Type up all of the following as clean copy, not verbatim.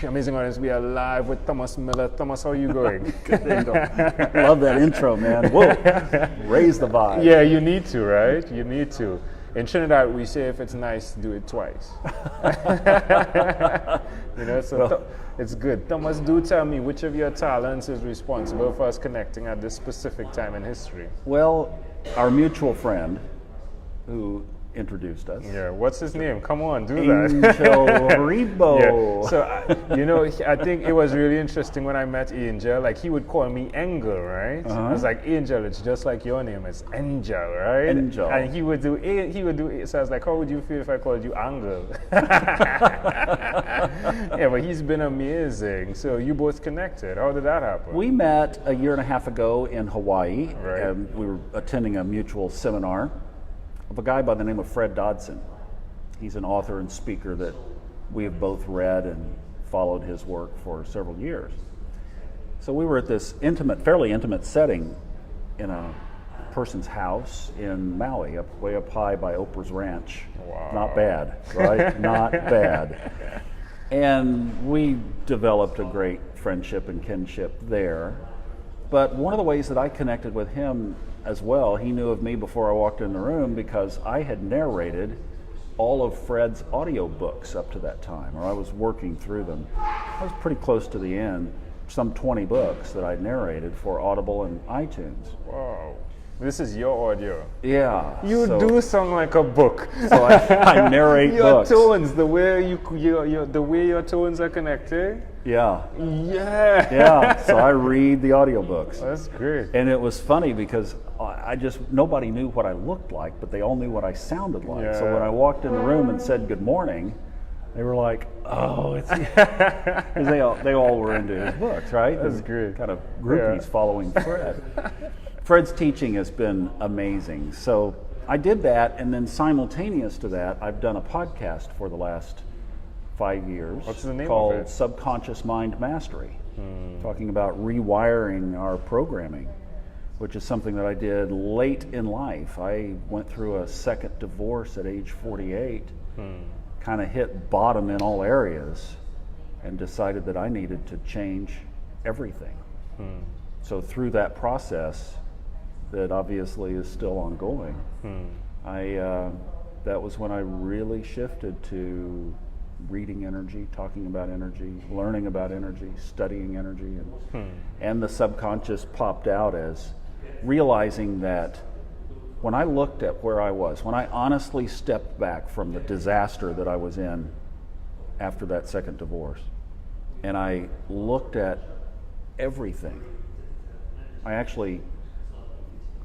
Amazing audience, we are live with Thomas Miller. Thomas, how are you going? Love that intro, man. Whoa, raise the vibe. Yeah, you need to, right? You need to. In Trinidad, we say if it's nice, do it twice. It's good. Thomas, do tell me which of your talents is responsible for us connecting at this specific time in history? Well, our mutual friend who introduced us. Yeah, what's his name? Come on, do Angel that. Rebo. Yeah. So, I think it was really interesting when I met Angel. Like, he would call me Engel, right? I was like, Angel, it's just like your name. It's Angel, right? Angel. And he would do. So I was like, how would you feel if I called you Angel? Yeah, but he's been amazing. So you both connected. How did that happen? We met a year and a half ago in Hawaii. Right. And we were attending a mutual seminar of a guy by the name of Fred Dodson. He's an author and speaker that we have both read and followed his work for several years. So we were at this fairly intimate setting in a person's house in Maui, way up high by Oprah's Ranch. Wow. Not bad, right? Not bad. And we developed a great friendship and kinship there. But one of the ways that I connected with him as well, he knew of me before I walked in the room because I had narrated all of Fred's audio books up to that time, or I was working through them. I was pretty close to the end, some 20 books that I narrated for Audible and iTunes. Wow. This is your audio. Yeah. You do sound like a book. So I narrate your books. tones, the way your tones are connected. Yeah. Yeah. Yeah. So I read the audiobooks. That's great. And it was funny because nobody knew what I looked like, but they all knew what I sounded like. Yeah. So when I walked in the room and said good morning, they were like, "Oh, it's," because they all were into his books, right? That's great. Kind of groupies following Fred. Fred's teaching has been amazing. So I did that, and then simultaneous to that, I've done a podcast for the last 5 years. What's the name called of it? Subconscious Mind Mastery, talking about rewiring our programming, which is something that I did late in life. I went through a second divorce at age 48, kind of hit bottom in all areas, and decided that I needed to change everything. So through that process, that obviously is still ongoing, that was when I really shifted to reading energy, talking about energy, learning about energy, studying energy, and the subconscious popped out as realizing that when I looked at where I was, when I honestly stepped back from the disaster that I was in after that second divorce, and I looked at everything.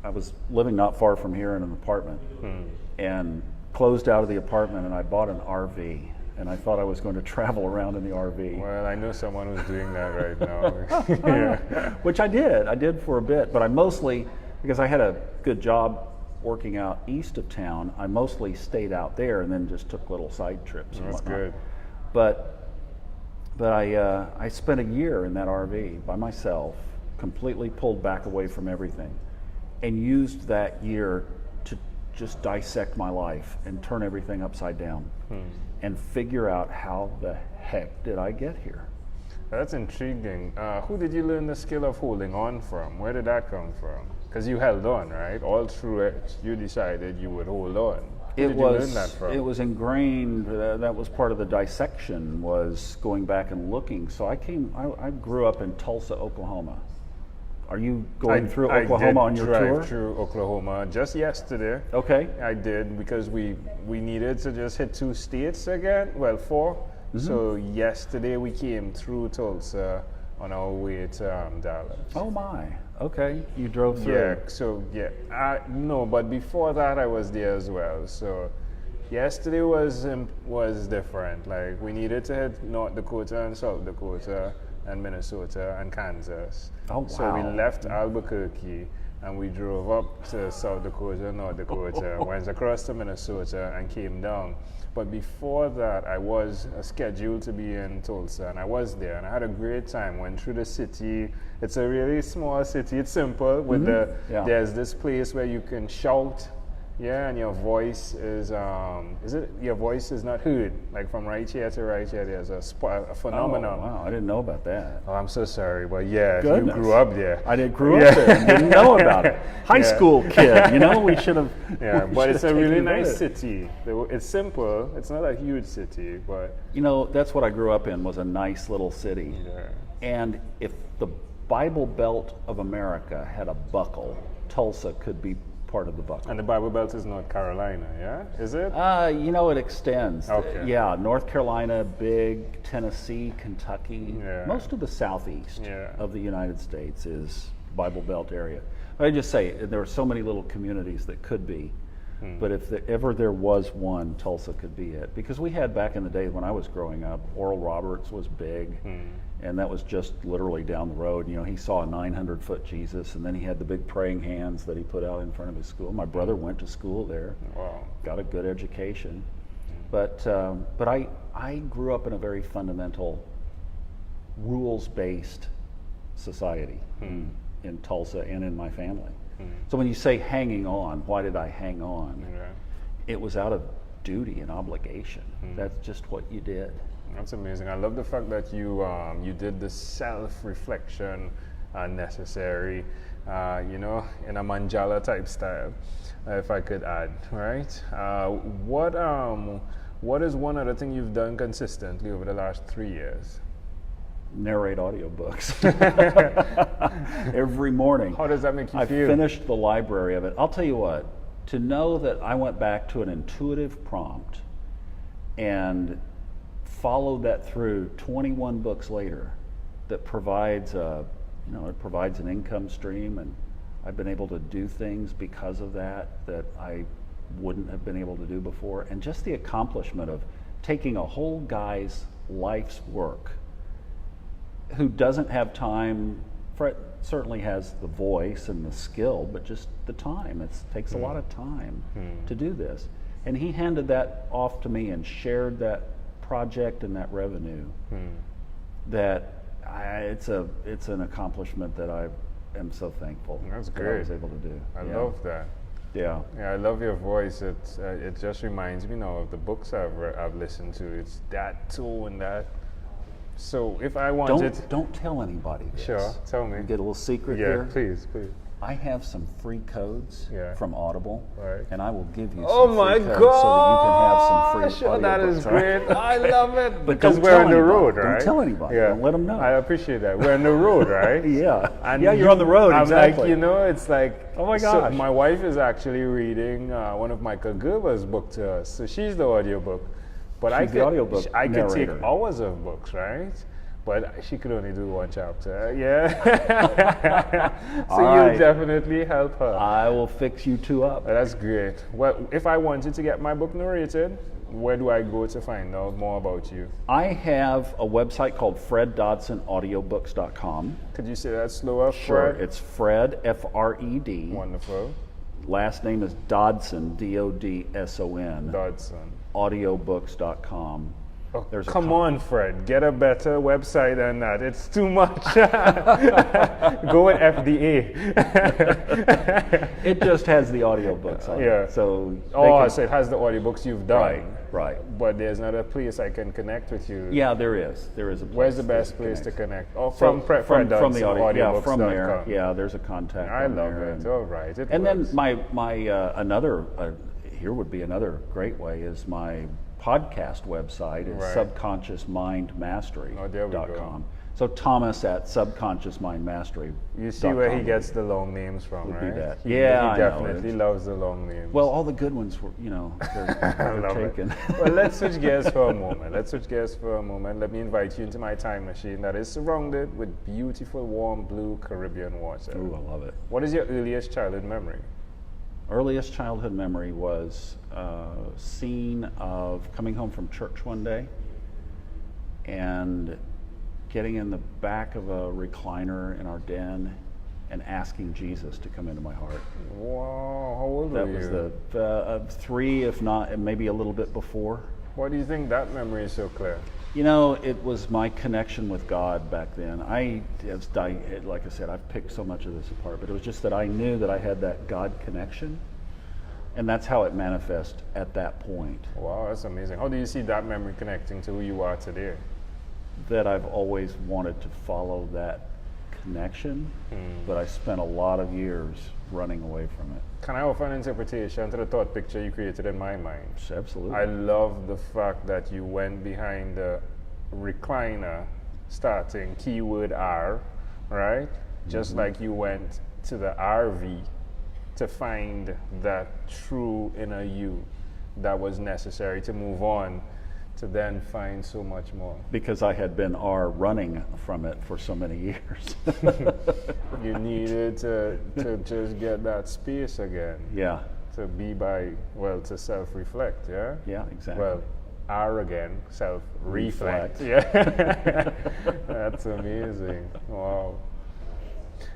I was living not far from here in an apartment and closed out of the apartment, and I bought an RV, and I thought I was going to travel around in the RV. Well, I know someone who's doing that right now. Yeah. Which I did for a bit, but I mostly, because I had a good job working out east of town, I mostly stayed out there and then just took little side trips and That's whatnot. good. But I spent a year in that RV by myself, completely pulled back away from everything, and used that year to just dissect my life and turn everything upside down and figure out how the heck did I get here. That's intriguing. Who did you learn the skill of holding on from? Where did that come from? Because you held on, right? All through it, you decided you would hold on. Who did you learn that from? It was ingrained. That was part of the dissection, was going back and looking. So I grew up in Tulsa, Oklahoma. Are you going through Oklahoma on your tour? I did drive through Oklahoma just yesterday. Okay. I did, because we needed to just hit 2 states again. Well, 4. So yesterday we came through Tulsa on our way to Dallas. Oh my. Okay. You drove through. Yeah. So no, but before that I was there as well. So yesterday was different. Like, we needed to hit North Dakota and South Dakota and Minnesota and Kansas. Oh, wow. So we left Albuquerque and we drove up to South Dakota, North Dakota, went across to Minnesota and came down. But before that, I was scheduled to be in Tulsa, and I was there, and I had a great time. Went through the city. It's a really small city. It's simple. There's this place where you can shout Yeah, and your voice is your voice is not heard. Like from right here to right here, there's a phenomenon. Oh, wow, I didn't know about that. Oh, I'm so sorry, but yeah, if Goodness. you grew up there. I grew up there and didn't know about it. High school kid, we should have. Yeah, but it's a really nice city. It's simple. It's not a huge city, but that's what I grew up in, was a nice little city. yeah. And if the Bible Belt of America had a buckle, Tulsa could be part of the buckle. And the Bible Belt is North Carolina, yeah? Is it? It extends. Okay. Yeah, North Carolina, big, Tennessee, Kentucky. Yeah. Most of the southeast Yeah. of the United States is Bible Belt area. I just say there are so many little communities that could be, but if ever there was one, Tulsa could be it. Because we had back in the day when I was growing up, Oral Roberts was big. And that was just literally down the road. He saw a 900-foot Jesus, and then he had the big praying hands that he put out in front of his school. My brother went to school there, Wow. got a good education. But I grew up in a very fundamental, rules-based society in Tulsa and in my family. So when you say hanging on, why did I hang on? Yeah. It was out of duty and obligation. That's just what you did. That's amazing. I love the fact that you did the self-reflection necessary, in a Manjala type style, if I could add, right? What is one other thing you've done consistently over the last 3 years? Narrate audiobooks every morning. How does that make you I feel? finished the library of it. I'll tell you what, to know that I went back to an intuitive prompt and followed that through 21 books later, that provides it provides an income stream, and I've been able to do things because of that I wouldn't have been able to do before. And just the accomplishment of taking a whole guy's life's work, who doesn't have time, Fred certainly has the voice and the skill, but just the time. It takes a lot of time to do this. And he handed that off to me and shared that project and that revenue. It's an accomplishment that I am so thankful That's that great. I was able to do. I love that. Yeah. Yeah, I love your voice. It just reminds me now of the books I've listened to. It's that tone, that. So if I wanted, Don't tell anybody this. Sure, tell me. Get a little secret Yeah, here. please. I have some free codes from Audible, Right. and I will give you Oh some my free codes God! so that you can have some free Sure, that is audiobooks, all right? great. I love it. But Because don't we're tell on the anybody. road, Don't right? tell anybody. Yeah. Don't let them know. I appreciate that. We're on the road, right? Yeah. And Yeah, you're on the road, I'm exactly. like, it's like, Oh my so gosh. my wife is actually reading one of Michael Gerber's books to us. So she's the audiobook. But She's the audiobook I could take narrator. hours of books, right? But she could only do one chapter. Yeah. So All you'll right. definitely help her. I will fix you two up. That's great. Well, if I wanted to get my book narrated, where do I go to find out more about you? I have a website called FredDodsonAudiobooks.com. Could you say that slower? Sure. Fred? It's Fred, F-R-E-D. Wonderful. Last name is Dodson, D-O-D-S-O-N. Dodson. Audiobooks.com. Oh, There's a come on, Fred. Get a better website than that. It's too much. Go with FDA. It just has the audiobooks on Yeah. it. So So it has the audiobooks you've done. Right. But there's not a place I can connect with you. Yeah, there is. There is a place. Where's the best place to connect? Oh, from Fred from the Dodson, audio. Yeah, from there. audiobooks.com. Yeah, there's a contact. I on love there. it. All right. It And works. then my another here would be another great way is my podcast website is Right. Oh, there we go. subconsciousmindmastery.com. So Thomas at subconsciousmindmastery. You see where he gets the long names from, Would right? be that. He Yeah, I know. definitely loves the long names. Well, all the good ones were, they're love it. taken. Well, let's switch gears for a moment. Let me invite you into my time machine that is surrounded with beautiful, warm blue Caribbean water. Ooh, I love it. What is your earliest childhood memory? Earliest childhood memory was a scene of coming home from church one day and getting in the back of a recliner in our den and asking Jesus to come into my heart. Wow, how old That were you? was the 3, if not maybe a little bit before. Why do you think that memory is so clear? It was my connection with God back then. Like I said, I've picked so much of this apart, but it was just that I knew that I had that God connection. And that's how it manifests at that point. Wow, that's amazing. How do you see that memory connecting to who you are today? That I've always wanted to follow that connection, but I spent a lot of years running away from it. Can I offer an interpretation to the thought picture you created in my mind? Absolutely. I love the fact that you went behind the recliner starting keyword R, right? Just like you went to the RV to find that true inner you that was necessary to move on, to then find so much more. Because I had been running from it for so many years. You needed to just get that space again. Yeah. To be to self-reflect, yeah? Yeah, exactly. Well, R again, self-reflect. Reflect. Yeah. That's amazing. Wow.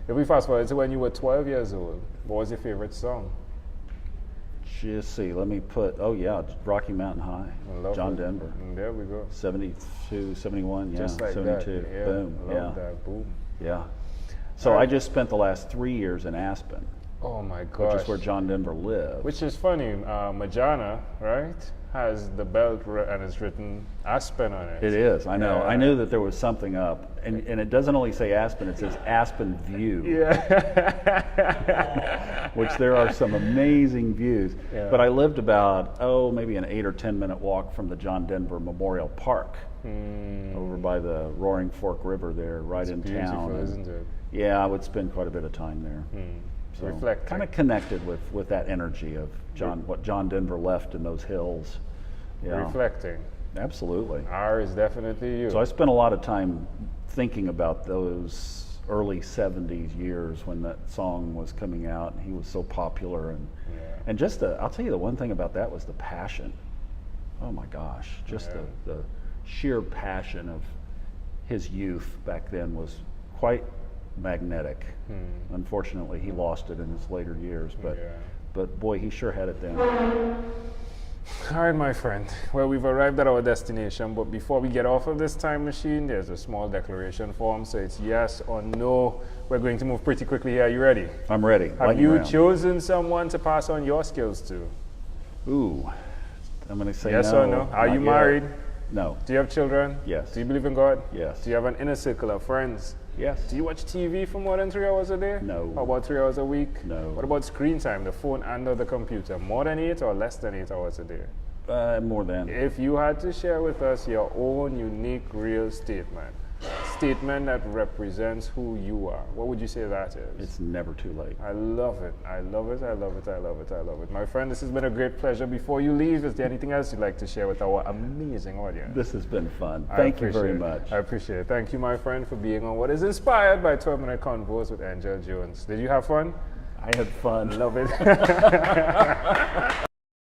If we fast forward to when you were 12 years old, what was your favorite song? Just see, let me put, Rocky Mountain High, I love John it. Denver. And there we go. 72, 71, yeah, Just like 72. that. Yeah. Boom, Love that. Boom. yeah. So I just spent the last 3 years in Aspen, Oh my gosh. which is where John Denver lives. Which is funny. Majana, right, has the belt and it's written Aspen on it. It is, I know. Yeah. I knew that there was something up. And it doesn't only say Aspen, it says Aspen View. Yeah. Which there are some amazing views. Yeah. But I lived about, maybe an 8 or 10 minute walk from the John Denver Memorial Park over by the Roaring Fork River there, right in Beautiful, town. isn't it? Yeah, I would spend quite a bit of time there. So Reflecting. kind of connected with that energy of what John Denver left in those hills. Yeah, Reflecting. absolutely. R is definitely you. So I spent a lot of time thinking about those early 70s years when that song was coming out and he was so popular. And just I'll tell you the one thing about that was the passion. Oh my gosh, just the sheer passion of his youth back then was quite magnetic. Unfortunately, he lost it in his later years, but boy, he sure had it then. All right, my friend. Well, we've arrived at our destination, but before we get off of this time machine, there's a small declaration form, so it's yes or no. We're going to move pretty quickly here. Are you ready? I'm ready. Have you chosen someone to pass on your skills to? Ooh, I'm going to say yes no. or no? Are Not you yet. married? No. Do you have children? Yes. Do you believe in God? Yes. Do you have an inner circle of friends? Yes. Do you watch TV for more than 3 hours a day? No. How about 3 hours a week? No. What about screen time, the phone and or the computer? More than 8 or less than 8 hours a day? More than. If you had to share with us your own unique, real statement that represents who you are, what would you say that is? It's never too late. I love it. I love it. I love it. I love it. I love it. My friend, this has been a great pleasure. Before you leave, is there anything else you'd like to share with our amazing audience? This has been fun. Thank you very much. I appreciate it. Thank you, my friend, for being on what is inspired by 12-minute convos with Angel Jones. Did you have fun? I had fun. Love it.